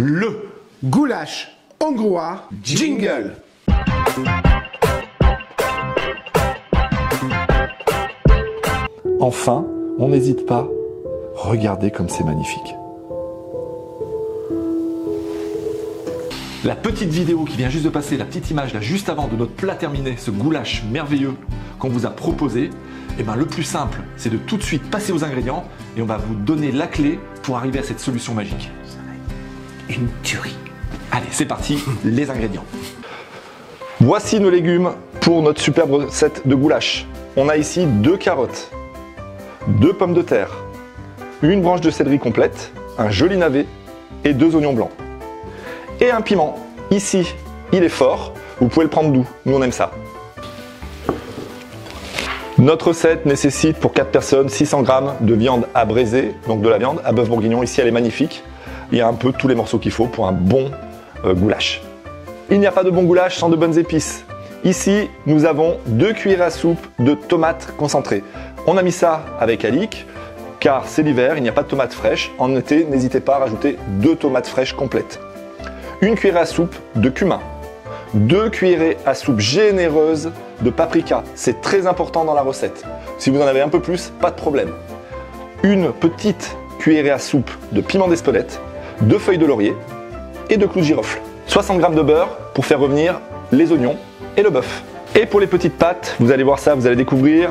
le goulash hongrois jingle. Enfin, on n'hésite pas, regardez comme c'est magnifique. La petite vidéo qui vient juste de passer, la petite image là juste avant de notre plat terminé, ce goulash merveilleux qu'on vous a proposé, et ben le plus simple, c'est de tout de suite passer aux ingrédients et on va vous donner la clé pour arriver à cette solution magique. Une tuerie. Allez, c'est parti, les ingrédients. Voici nos légumes pour notre superbe recette de goulash. On a ici 2 carottes, 2 pommes de terre, une branche de céleri complète, un joli navet et 2 oignons blancs. Et un piment. Ici, il est fort, vous pouvez le prendre doux, nous on aime ça. Notre recette nécessite pour 4 personnes 600 g de viande à braiser, donc de la viande à bœuf bourguignon. Ici elle est magnifique, il y a un peu tous les morceaux qu'il faut pour un bon goulash. Il n'y a pas de bon goulash sans de bonnes épices. Ici, nous avons 2 cuillères à soupe de tomates concentrées. On a mis ça avec Alic, car c'est l'hiver, il n'y a pas de tomates fraîches. En été, n'hésitez pas à rajouter 2 tomates fraîches complètes. 1 cuillère à soupe de cumin. 2 cuillerées à soupe généreuses de paprika. C'est très important dans la recette. Si vous en avez un peu plus, pas de problème. 1 petite cuillerée à soupe de piment d'Espelette, 2 feuilles de laurier et 2 clous de girofle. 60 g de beurre pour faire revenir les oignons et le bœuf. Et pour les petites pâtes, vous allez voir ça, vous allez découvrir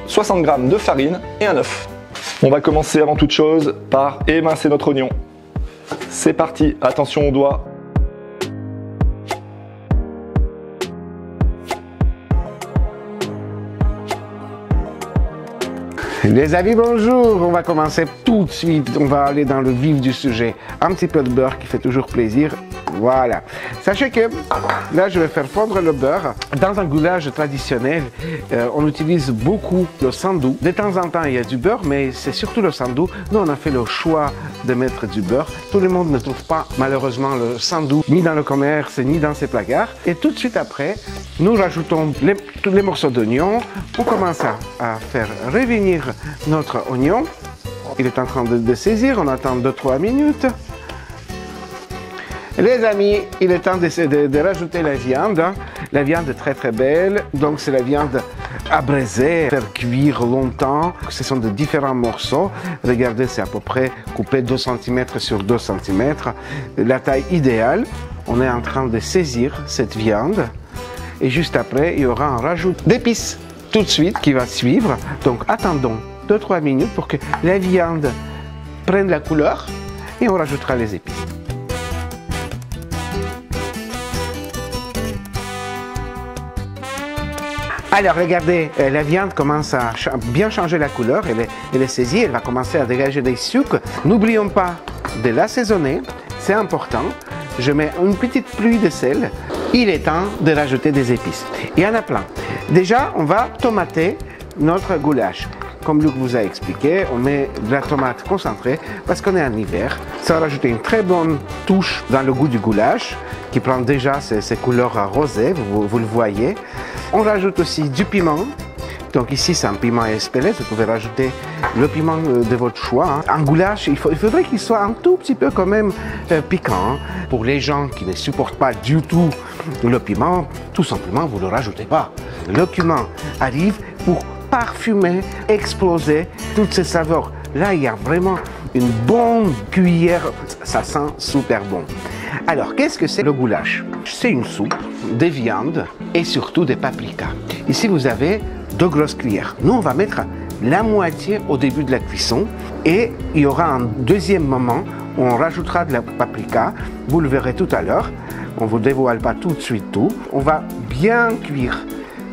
60 g de farine et un œuf. On va commencer avant toute chose par émincer notre oignon. C'est parti, attention aux doigts. Les amis, bonjour. On va commencer tout de suite. On va aller dans le vif du sujet. Un petit peu de beurre qui fait toujours plaisir. Voilà. Sachez que là, je vais faire fondre le beurre. Dans un goulash traditionnel, on utilise beaucoup le sandou. De temps en temps, il y a du beurre, mais c'est surtout le sandou. Nous, on a fait le choix de mettre du beurre. Tout le monde ne trouve pas, malheureusement, le sandou, ni dans le commerce, ni dans ses placards. Et tout de suite après, nous rajoutons tous les morceaux d'oignon. On commence à faire revenir notre oignon. Il est en train de saisir. On attend 2-3 minutes. Les amis, il est temps de rajouter la viande. La viande est très belle, donc c'est la viande à braiser, faire cuire longtemps. Ce sont de différents morceaux. Regardez, c'est à peu près coupé 2 cm sur 2 cm. La taille idéale. On est en train de saisir cette viande. Et juste après, il y aura un rajout d'épices tout de suite qui va suivre. Donc attendons 2-3 minutes pour que la viande prenne la couleur et on rajoutera les épices. Alors regardez, la viande commence à bien changer la couleur, elle est saisie, elle va commencer à dégager des sucres. N'oublions pas de l'assaisonner, c'est important. Je mets une petite pluie de sel. Il est temps de rajouter des épices. Il y en a plein. Déjà, on va tomater notre goulash. Comme Luc vous a expliqué, on met de la tomate concentrée parce qu'on est en hiver. Ça va rajouter une très bonne touche dans le goût du goulash qui prend déjà ces couleurs rosées, vous le voyez. On rajoute aussi du piment. Donc ici, c'est un piment Espelette. Vous pouvez rajouter le piment de votre choix. Un goulash, il faudrait qu'il soit un tout petit peu quand même piquant. Pour les gens qui ne supportent pas du tout le piment, tout simplement, vous ne le rajoutez pas. Le cumin arrive pour parfumer, exploser toutes ces saveurs. Là, il y a vraiment une bonne cuillère. Ça sent super bon. Alors, qu'est-ce que c'est le goulash? C'est une soupe de viande et surtout des paprikas. Ici, vous avez 2 grosses cuillères. Nous, on va mettre la moitié au début de la cuisson et il y aura un deuxième moment où on rajoutera de la paprika. Vous le verrez tout à l'heure. On ne vous dévoile pas tout de suite tout. On va bien cuire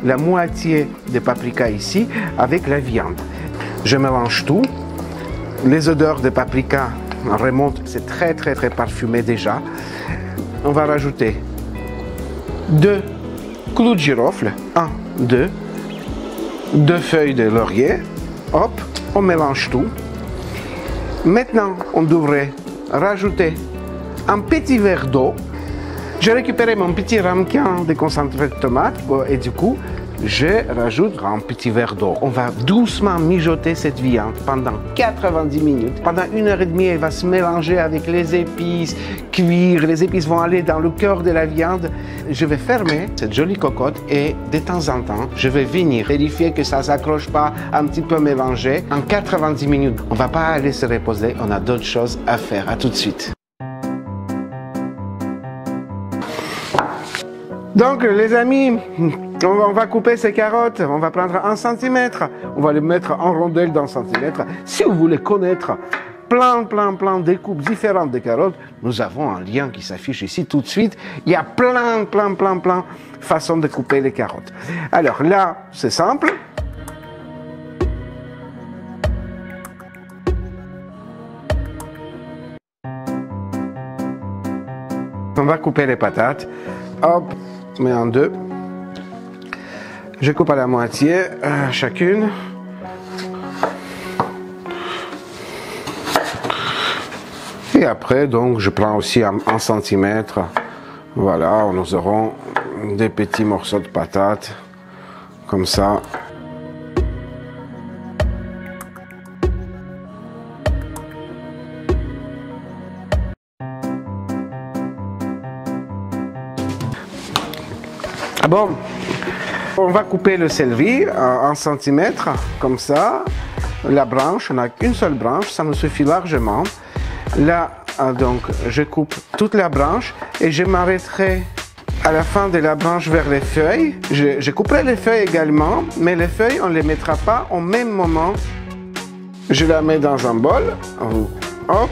la moitié des paprikas ici avec la viande. Je mélange tout. Les odeurs de paprika remontent. C'est très parfumé déjà. On va rajouter 2 clous de girofle. 1, 2. 2 feuilles de laurier. Hop, on mélange tout. Maintenant, on devrait rajouter un petit verre d'eau. J'ai récupéré mon petit ramequin de concentré de tomate et du coup, je rajoute un petit verre d'eau. On va doucement mijoter cette viande pendant 90 minutes. Pendant 1h30, elle va se mélanger avec les épices, cuire. Les épices vont aller dans le cœur de la viande. Je vais fermer cette jolie cocotte et de temps en temps, je vais venir vérifier que ça ne s'accroche pas, un petit peu mélangé. En 90 minutes, on ne va pas aller se reposer, on a d'autres choses à faire. À tout de suite. Donc les amis, on va couper ces carottes, on va prendre 1 cm, on va les mettre en rondelles d'1 cm. Si vous voulez connaître plein de découpes différentes de carottes, nous avons un lien qui s'affiche ici tout de suite. Il y a plein façons de couper les carottes. Alors là, c'est simple. On va couper les patates. Hop, je mets en deux. Je coupe à la moitié chacune. Et après, donc, je prends aussi 1 cm. Voilà, nous aurons des petits morceaux de patates, comme ça. Bon, on va couper le céleri à 1 cm, comme ça. La branche, on n'a qu'une seule branche, ça me suffit largement. Là, donc, je coupe toute la branche et je m'arrêterai à la fin de la branche vers les feuilles. Je couperai les feuilles également, mais les feuilles, on ne les mettra pas au même moment. Je la mets dans un bol. Hop.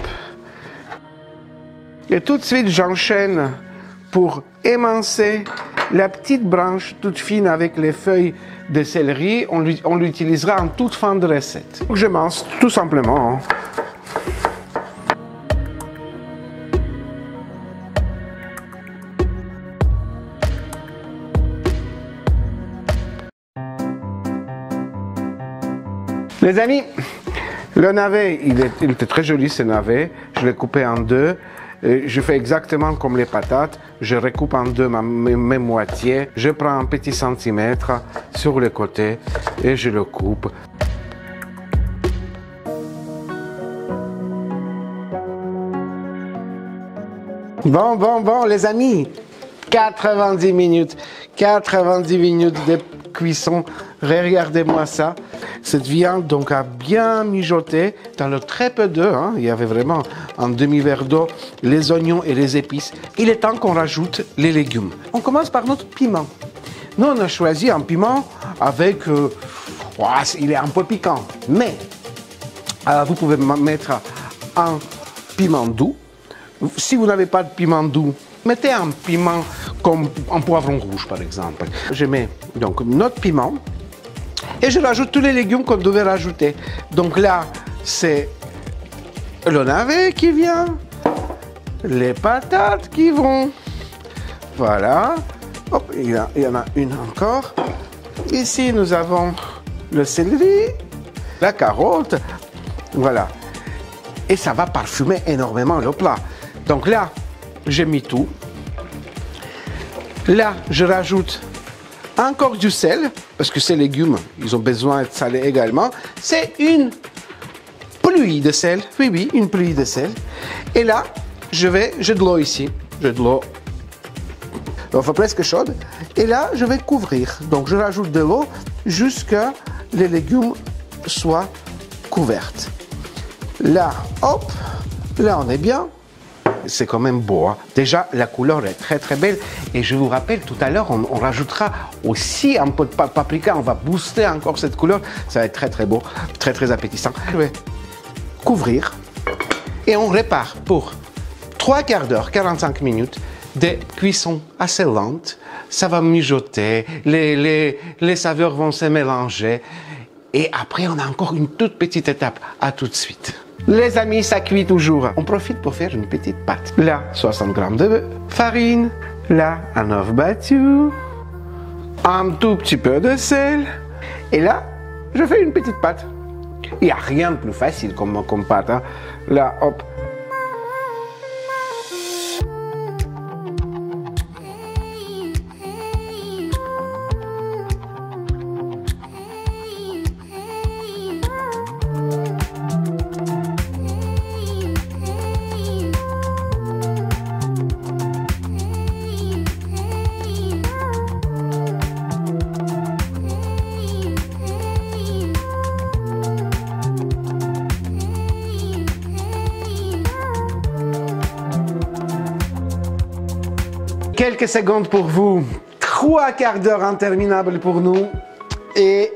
Et tout de suite, j'enchaîne pour émincer la petite branche toute fine avec les feuilles de céleri. On l'utilisera en toute fin de recette. Je mince tout simplement. Les amis, le navet, il était très joli ce navet. Je l'ai coupé en deux. Je fais exactement comme les patates. Je recoupe en deux mes moitiés. Je prends un petit centimètre sur le côté et je le coupe. Bon, les amis. 90 minutes. 90 minutes de cuisson. Regardez-moi ça. Cette viande donc a bien mijoté dans le très peu d'eau. Il y avait vraiment un demi-verre d'eau, les oignons et les épices. Il est temps qu'on rajoute les légumes. On commence par notre piment. Nous, on a choisi un piment avec... il est un peu piquant. Mais vous pouvez mettre un piment doux. Si vous n'avez pas de piment doux, mettez un piment comme un poivron rouge, par exemple. Je mets donc notre piment. Et je rajoute tous les légumes qu'on devait rajouter. Donc là, c'est le navet qui vient, les patates qui vont. Voilà. Hop, il y en a une encore. Ici, nous avons le céleri, la carotte. Voilà. Et ça va parfumer énormément le plat. Donc là, j'ai mis tout. Là, je rajoute encore du sel, parce que ces légumes, ils ont besoin d'être salés également. C'est une pluie de sel. Oui, une pluie de sel. Et là, j'ai de l'eau ici. J'ai de l'eau. Enfin, presque chaude. Et là, je vais couvrir. Donc, je rajoute de l'eau jusqu'à ce que les légumes soient couverts. Là, hop. Là, on est bien. C'est quand même beau. Déjà, la couleur est très belle. Et je vous rappelle, tout à l'heure, on rajoutera aussi un peu de paprika. On va booster encore cette couleur. Ça va être très beau, très appétissant. Je vais couvrir et on répare pour 3 quarts d'heure, 45 minutes de cuisson assez lente. Ça va mijoter, les saveurs vont se mélanger. Et après, on a encore une toute petite étape. À tout de suite. Les amis, ça cuit toujours. On profite pour faire une petite pâte. Là, 60 g de farine. Là, un œuf battu. Un tout petit peu de sel. Et là, je fais une petite pâte. Il n'y a rien de plus facile comme pâte. Là, hop. Quelques secondes pour vous. 3 quarts d'heure interminables pour nous. Et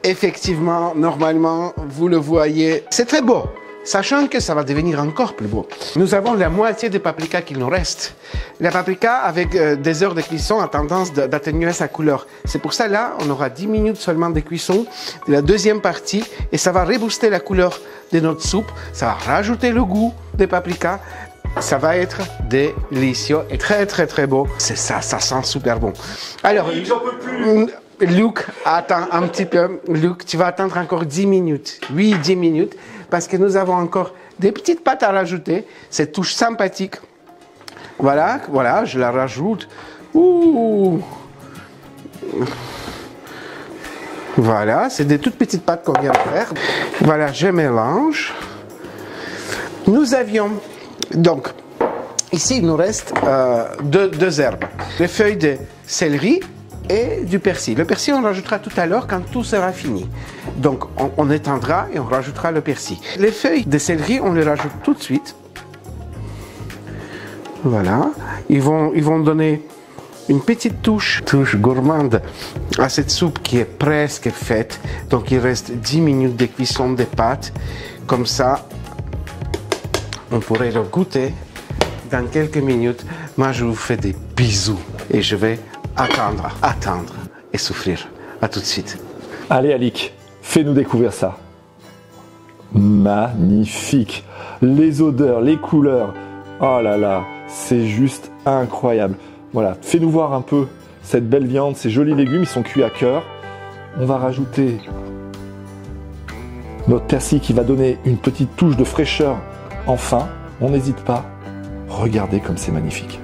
effectivement, normalement, vous le voyez, c'est très beau. Sachant que ça va devenir encore plus beau. Nous avons la moitié des paprikas qu'il nous reste. La paprika, avec des heures de cuisson, a tendance d'atténuer sa couleur. C'est pour ça, là, on aura 10 minutes seulement de cuisson de la deuxième partie et ça va rebooster la couleur de notre soupe. Ça va rajouter le goût des paprikas. Ça va être délicieux et très, très, très beau. C'est ça, ça sent super bon. Alors, j'en peux plus. Luc, attends un petit peu. Luc, tu vas attendre encore 10 minutes. Oui, 10 minutes. Parce que nous avons encore des petites pâtes à rajouter. Cette touche sympathique. Voilà, voilà, je la rajoute. Ouh. Voilà, c'est des toutes petites pâtes qu'on vient de faire. Voilà, je mélange. Nous avions, donc, ici il nous reste deux herbes. Les feuilles de céleri et du persil. Le persil, on rajoutera tout à l'heure quand tout sera fini. Donc, on étendra et on rajoutera le persil. Les feuilles de céleri, on les rajoute tout de suite. Voilà. Ils vont donner une petite touche gourmande à cette soupe qui est presque faite. Donc, il reste 10 minutes de cuisson des pâtes. Comme ça, on pourrait le goûter dans quelques minutes. Moi, je vous fais des bisous et je vais attendre et souffrir. À tout de suite. Allez, Alix, fais-nous découvrir ça. Magnifique. Les odeurs, les couleurs. Oh là là, c'est juste incroyable. Voilà, fais-nous voir un peu cette belle viande, ces jolis légumes, ils sont cuits à cœur. On va rajouter notre persil qui va donner une petite touche de fraîcheur. Enfin, on n'hésite pas. Regardez comme c'est magnifique.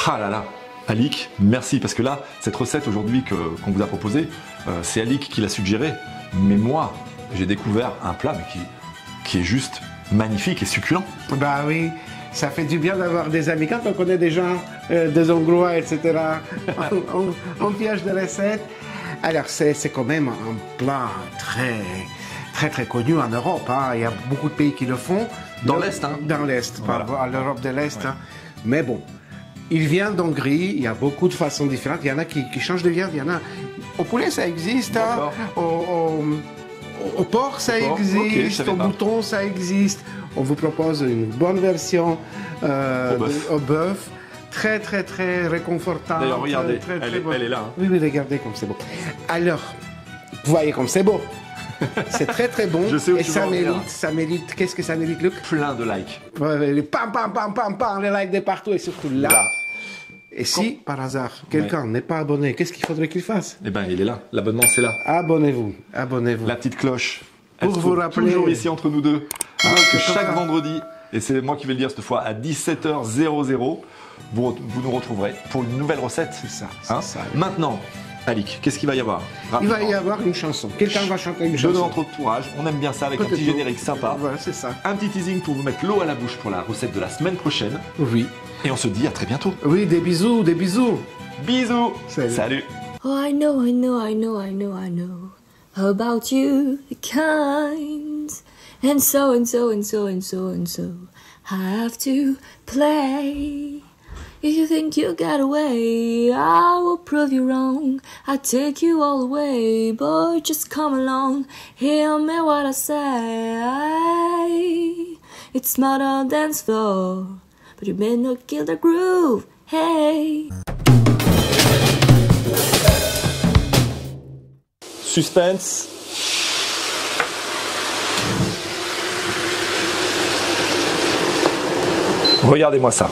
Ah là là, Alix, merci, parce que là, cette recette aujourd'hui qu'on vous a proposée, c'est Alix qui l'a suggérée. Mais moi, j'ai découvert un plat mais qui est juste magnifique et succulent. Bah oui, ça fait du bien d'avoir des amis. Quand on connaît des gens, des Hongrois, etc., on piège des recettes. Alors, c'est quand même un plat très connu en Europe. Hein. Il y a beaucoup de pays qui le font. Dans l'Est, hein. Dans l'Est, voilà. À l'Europe de l'Est. Ouais. Hein. Mais bon, il vient d'Hongrie, il y a beaucoup de façons différentes. Il y en a qui changent de viande, il y en a... Au poulet, ça existe. Hein. Au porc, ça existe. Okay, au mouton, ça existe. On vous propose une bonne version au bœuf. Très réconfortante. D'ailleurs, regardez, elle est là. Hein. Oui, regardez comme c'est beau. Alors, vous voyez comme c'est beau. C'est très bon. Je sais où et tu vas ça mérite. Qu'est-ce que ça mérite, Luc? Plein de likes. Les pam, les likes de partout et surtout là. Et si, par hasard, quelqu'un n'est pas abonné, qu'est-ce qu'il faudrait qu'il fasse? Eh bien, il est là. L'abonnement, c'est là. Abonnez-vous. La petite cloche. Pour vous rappeler. Toujours ici entre nous deux. Que chaque vendredi, et c'est moi qui vais le dire cette fois, à 17h00, vous nous retrouverez pour une nouvelle recette. C'est ça. Ça. Maintenant, Alix, qu'est-ce qu'il va y avoir? Il va y avoir une chanson. Quelqu'un va chanter une chanson. De notre entourage, on aime bien ça avec un petit générique sympa. Voilà, c'est ça. Un petit teasing pour vous mettre l'eau à la bouche pour la recette de la semaine prochaine. Oui. Et on se dit à très bientôt. Oui, des bisous. Bisous. Salut. Oh, I know about you, the kind, and so I have to play. If you think you got away, I will prove you wrong. I take you all the way, boy, just come along. Hear me what I say. It's not a dance floor, but you may not kill the groove. Hey. Suspense. Regardez-moi ça.